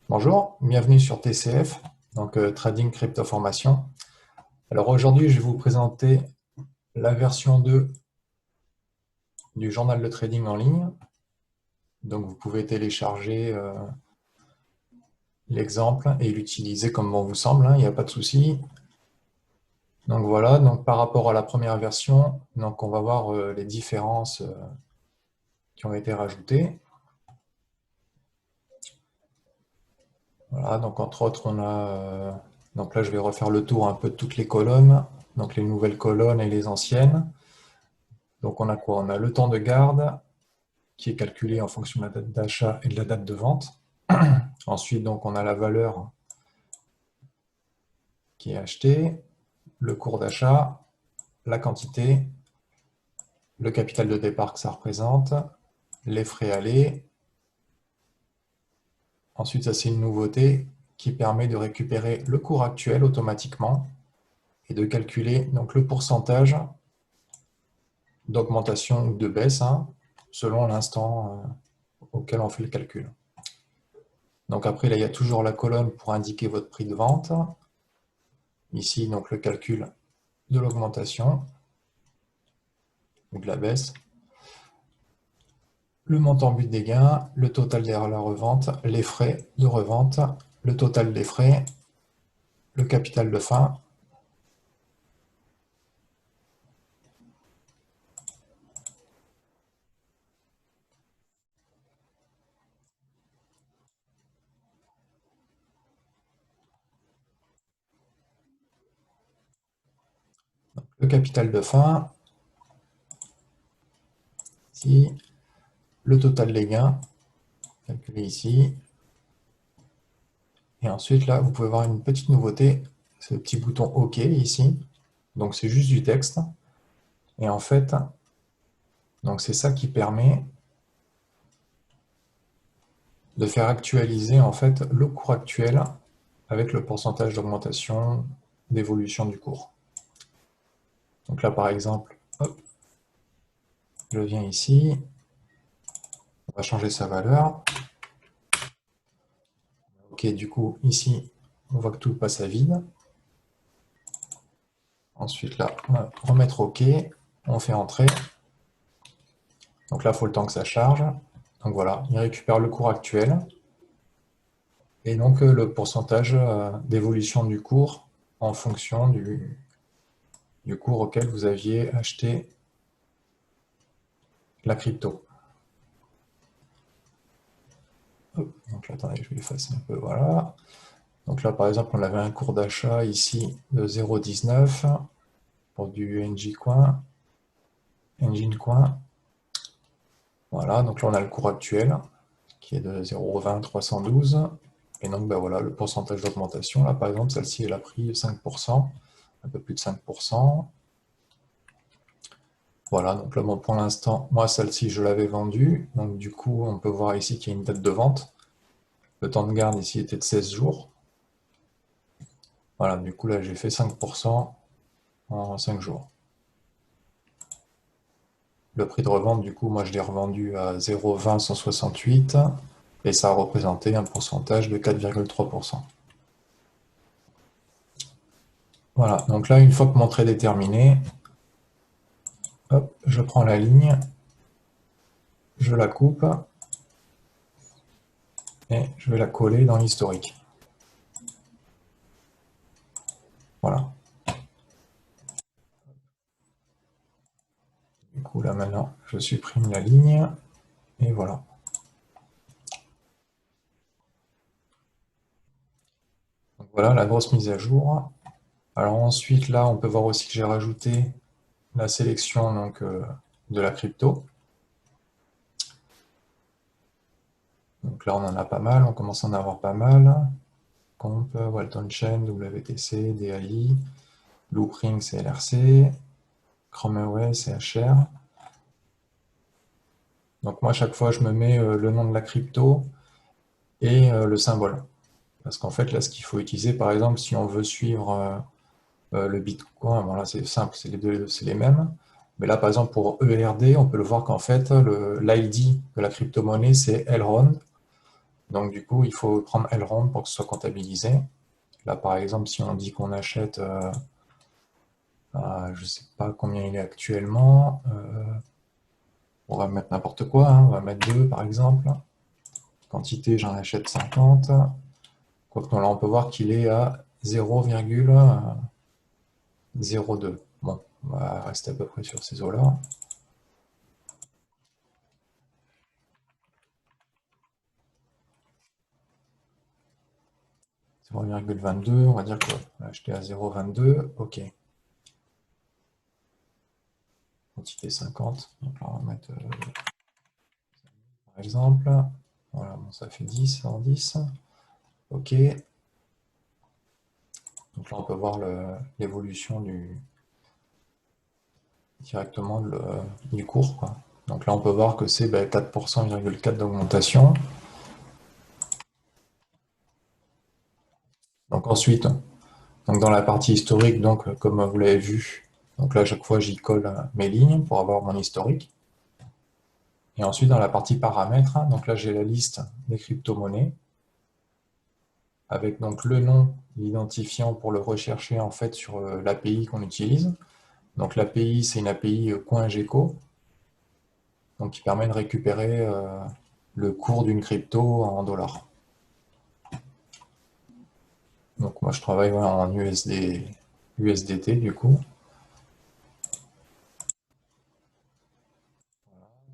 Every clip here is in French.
Bonjour, bienvenue sur TCF, donc Trading Crypto Formation. Alors aujourd'hui, je vais vous présenter la version 2 du journal de trading en ligne. Donc vous pouvez télécharger l'exemple et l'utiliser comme bon vous semble, il n'y a pas de souci. Donc voilà, donc par rapport à la première version, donc on va voir les différences qui ont été rajoutées. Voilà, donc entre autres, on a... donc là, je vais refaire le tour un peu de toutes les colonnes, donc les nouvelles colonnes et les anciennes. Donc on a quoi? On a le temps de garde qui est calculé en fonction de la date d'achat et de la date de vente. Ensuite, donc, on a la valeur qui est achetée, le cours d'achat, la quantité, le capital de départ que ça représente, les frais allés. Ensuite, ça c'est une nouveauté qui permet de récupérer le cours actuel automatiquement et de calculer donc le pourcentage d'augmentation ou de baisse selon l'instant auquel on fait le calcul. Donc après, là, il y a toujours la colonne pour indiquer votre prix de vente. Ici, donc le calcul de l'augmentation ou de la baisse, le montant but des gains, le total derrière la revente, les frais de revente, le total des frais, le capital de fin. Le capital de fin, ici, le total des gains, calculé ici. Et ensuite, là, vous pouvez voir une petite nouveauté, ce petit bouton OK ici. Donc, c'est juste du texte. Et en fait, donc c'est ça qui permet de faire actualiser en fait le cours actuel avec le pourcentage d'augmentation, d'évolution du cours. Donc là, par exemple, hop, je viens ici, on va changer sa valeur. Ok, du coup, ici, on voit que tout passe à vide. Ensuite, là, on va remettre OK, on fait entrer. Donc là, il faut le temps que ça charge. Donc voilà, il récupère le cours actuel. Et donc le pourcentage d'évolution du cours en fonction du cours auquel vous aviez acheté la crypto. Donc là, attendez, je vais effacer un peu, voilà. Donc là, par exemple, on avait un cours d'achat ici de 0,19 pour du NG Engine Coin. Voilà, donc là, on a le cours actuel qui est de 0,20 312. Et donc, ben voilà, le pourcentage d'augmentation. Là, par exemple, celle-ci, elle a pris 5%, un peu plus de 5%. Voilà, donc là, bon, pour l'instant, moi, celle-ci, je l'avais vendue. Donc, du coup, on peut voir ici qu'il y a une date de vente. Le temps de garde ici était de 16 jours. Voilà, du coup, là, j'ai fait 5% en 5 jours. Le prix de revente, du coup, moi, je l'ai revendu à 0,20 168 et ça a représenté un pourcentage de 4,3%. Voilà, donc là, une fois que mon trade est terminé, hop, je prends la ligne, je la coupe et je vais la coller dans l'historique. Voilà. Du coup, là, maintenant, je supprime la ligne et voilà. Donc voilà la grosse mise à jour. Alors ensuite, là, on peut voir aussi que j'ai rajouté la sélection donc, de la crypto. Donc là, on en a pas mal, on commence à en avoir pas mal. Comp, Walton Chain, WTC, DAI, Loopring, CLRC, ChromeAway, CHR. Donc moi, à chaque fois, je me mets le nom de la crypto et le symbole. Parce qu'en fait, là, ce qu'il faut utiliser, par exemple, si on veut suivre le Bitcoin, voilà, c'est simple, c'est les deux, c'est les mêmes. Mais là, par exemple, pour ERD, on peut le voir qu'en fait, l'ID de la crypto-monnaie, c'est Elrond. Donc du coup, il faut prendre Elrond pour que ce soit comptabilisé. Là, par exemple, si on dit qu'on achète, je ne sais pas combien il est actuellement, on va mettre n'importe quoi, hein, on va mettre 2 par exemple. Quantité, j'en achète 50. Quoique là, on peut voir qu'il est à 0,02. Bon, on va rester à peu près sur ces eaux-là. 0,22, on va dire qu'on va acheter à 0,22. OK. Quantité 50. Donc là, on va mettre, par exemple. Voilà, bon, ça fait 10 en 10. OK. Donc là, on peut voir l'évolution directement du cours, quoi. Donc là, on peut voir que c'est 4,4% d'augmentation. Donc ensuite, donc dans la partie historique, donc comme vous l'avez vu, donc là, à chaque fois, j'y colle mes lignes pour avoir mon historique. Et ensuite, dans la partie paramètres, donc là, j'ai la liste des crypto-monnaies avec donc le nom, l'identifiant pour le rechercher en fait sur l'API qu'on utilise. Donc l'API, c'est une API CoinGecko, donc qui permet de récupérer le cours d'une crypto en dollars. Donc moi je travaille en USDT du coup.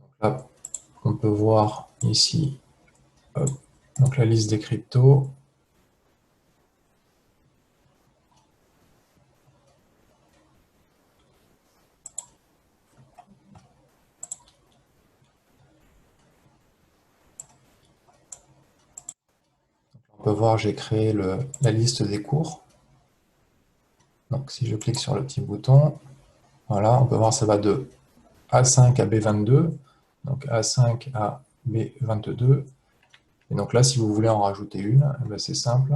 Donc là, on peut voir ici hop, donc la liste des cryptos. On peut voir j'ai créé la liste des cours. Donc si je clique sur le petit bouton, voilà, on peut voir ça va de A5 à B22, donc A5 à B22. Et donc là, si vous voulez en rajouter une, c'est simple.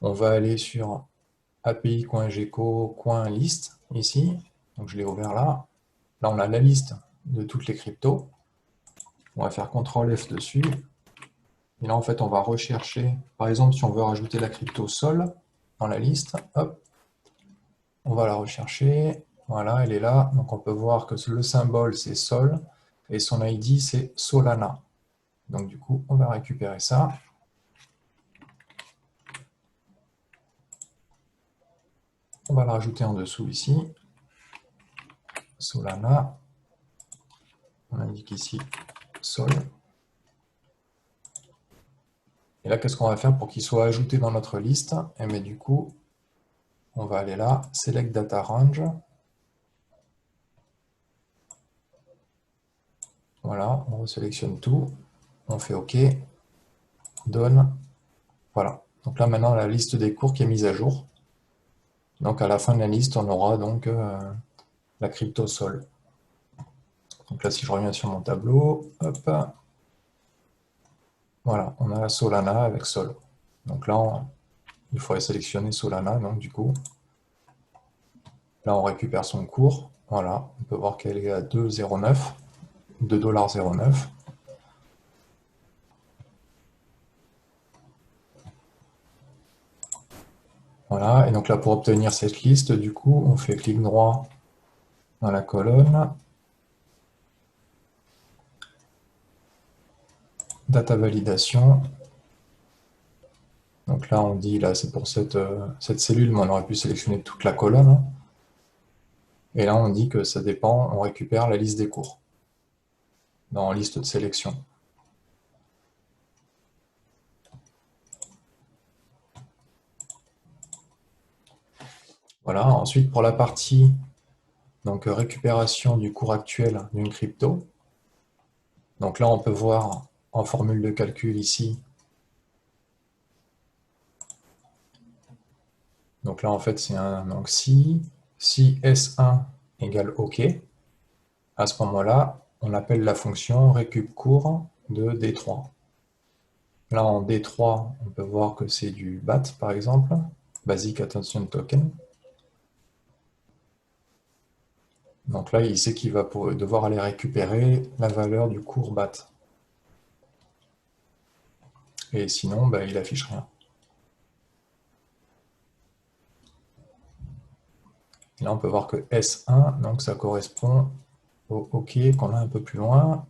On va aller sur api.gecko.list ici. Donc je l'ai ouvert là. Là, on a la liste de toutes les cryptos. On va faire CTRL F dessus. Et là, en fait, on va rechercher, par exemple, si on veut rajouter la crypto Sol dans la liste, hop, on va la rechercher. Voilà, elle est là. Donc on peut voir que le symbole, c'est Sol et son ID, c'est Solana. Donc du coup, on va récupérer ça. On va la rajouter en dessous ici. Solana. On indique ici Sol. Et là, qu'est-ce qu'on va faire pour qu'il soit ajouté dans notre liste? Et bien du coup, on va aller là, Select Data Range. Voilà, on resélectionne tout. On fait OK. Donne. Voilà. Donc là, maintenant, la liste des cours qui est mise à jour. Donc à la fin de la liste, on aura donc la crypto Sol. Donc là, si je reviens sur mon tableau, hop, voilà, on a la Solana avec Sol. Donc là, il faudrait sélectionner Solana, donc du coup, là, on récupère son cours. Voilà, on peut voir qu'elle est à 2,09, 2,09 $. Voilà, et donc là, pour obtenir cette liste, du coup, on fait clic droit dans la colonne, data validation. Donc là, on dit, là, c'est pour cette cellule, mais on aurait pu sélectionner toute la colonne, hein. Et là, on dit que ça dépend, on récupère la liste des cours dans liste de sélection. Voilà, ensuite, pour la partie donc, récupération du cours actuel d'une crypto, donc là, on peut voir en formule de calcul ici. Donc là, en fait, c'est un donc si S1 égale OK, à ce moment-là, on appelle la fonction récup cours de D3. Là, en D3, on peut voir que c'est du BAT, par exemple, Basic Attention Token. Donc là, il sait qu'il va devoir aller récupérer la valeur du cours BAT. et sinon, ben, il affiche rien. Et là, on peut voir que S1, donc ça correspond au OK qu'on a un peu plus loin,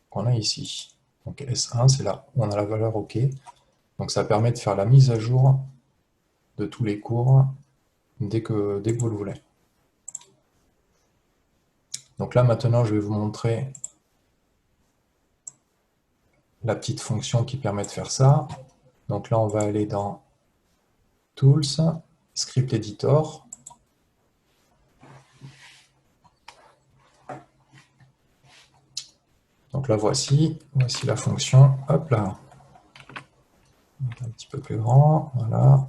qu'on a ici. Donc S1, c'est là où on a la valeur OK. Donc ça permet de faire la mise à jour de tous les cours dès que vous le voulez. Donc là, maintenant, je vais vous montrer la petite fonction qui permet de faire ça. Donc là, on va aller dans Tools, Script Editor. Donc là, voici la fonction. Hop là. Donc un petit peu plus grand, voilà.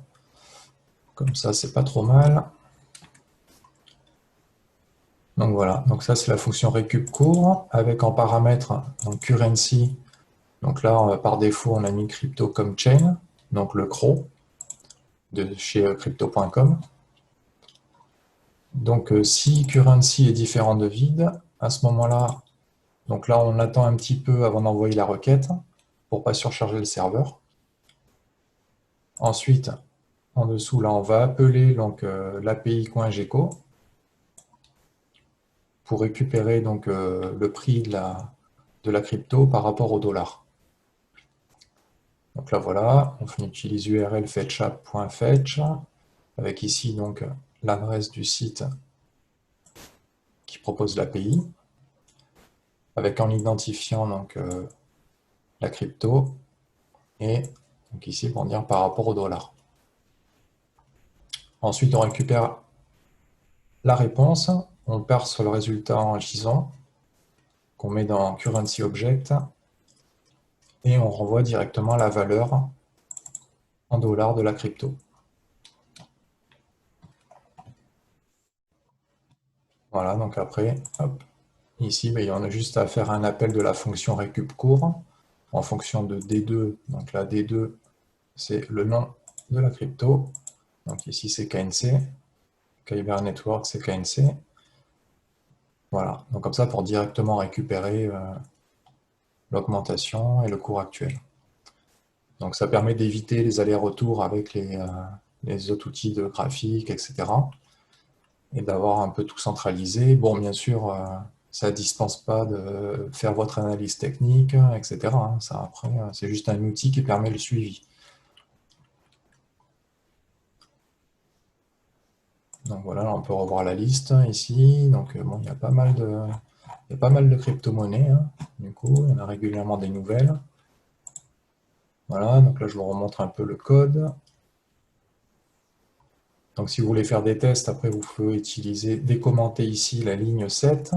Comme ça, c'est pas trop mal. Donc voilà, donc ça c'est la fonction récup court avec en paramètre donc currency. Donc là, par défaut, on a mis crypto comme chain, donc le CRO de chez crypto.com. Donc si currency est différent de vide, à ce moment-là, donc là on attend un petit peu avant d'envoyer la requête pour pas surcharger le serveur. Ensuite, en dessous, là on va appeler donc l'API .geco pour récupérer donc le prix de la crypto par rapport au dollar. Donc là voilà, on utilise URL fetchapp.fetch avec ici donc l'adresse du site qui propose l'API, avec en identifiant donc la crypto et donc ici pour dire par rapport au dollar. Ensuite on récupère la réponse, on parse le résultat en JSON qu'on met dans currency object et on renvoie directement la valeur en dollars de la crypto. Voilà, donc après, hop, ici, ben, on a juste à faire un appel de la fonction récup court en fonction de D2. Donc là, D2, c'est le nom de la crypto. Donc ici, c'est KNC. Kyber Network, c'est KNC. Voilà, donc comme ça, pour directement récupérer l'augmentation et le cours actuel. Donc ça permet d'éviter les allers-retours avec les autres outils de graphique, etc. Et d'avoir un peu tout centralisé. Bon, bien sûr, ça ne dispense pas de faire votre analyse technique, etc. Ça, après, c'est juste un outil qui permet le suivi. Donc voilà, on peut revoir la liste ici. Donc bon, il y a pas mal de crypto-monnaies. Du coup, il y en a régulièrement des nouvelles. Voilà, donc là, je vous remontre un peu le code. Donc si vous voulez faire des tests, après, vous pouvez utiliser, décommenter ici la ligne 7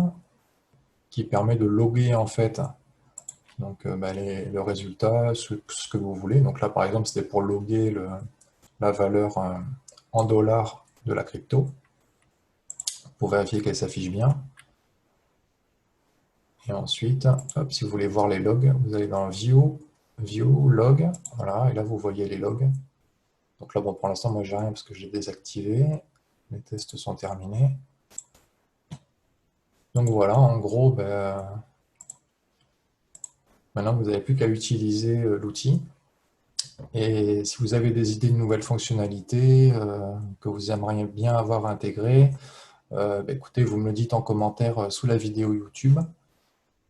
qui permet de loguer en fait donc, le résultat, ce que vous voulez. Donc là, par exemple, c'était pour loguer la valeur en dollars de la crypto, pour vérifier qu'elle s'affiche bien. Et ensuite, hop, si vous voulez voir les logs, vous allez dans View, Log, voilà, et là, vous voyez les logs. Donc là, bon, pour l'instant, moi, j'ai rien parce que j'ai désactivé. Les tests sont terminés. Donc voilà, en gros, maintenant, vous n'avez plus qu'à utiliser l'outil. Et si vous avez des idées de nouvelles fonctionnalités que vous aimeriez bien avoir intégrées, écoutez, vous me le dites en commentaire sous la vidéo YouTube.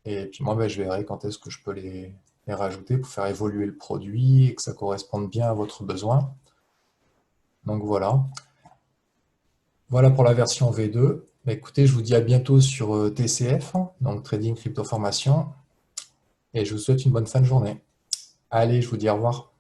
Et puis moi, je verrai quand est-ce que je peux les rajouter pour faire évoluer le produit et que ça corresponde bien à votre besoin. Donc voilà. Voilà pour la version V2. Écoutez, je vous dis à bientôt sur TCF, donc Trading Crypto Formation. Et je vous souhaite une bonne fin de journée. Allez, je vous dis au revoir.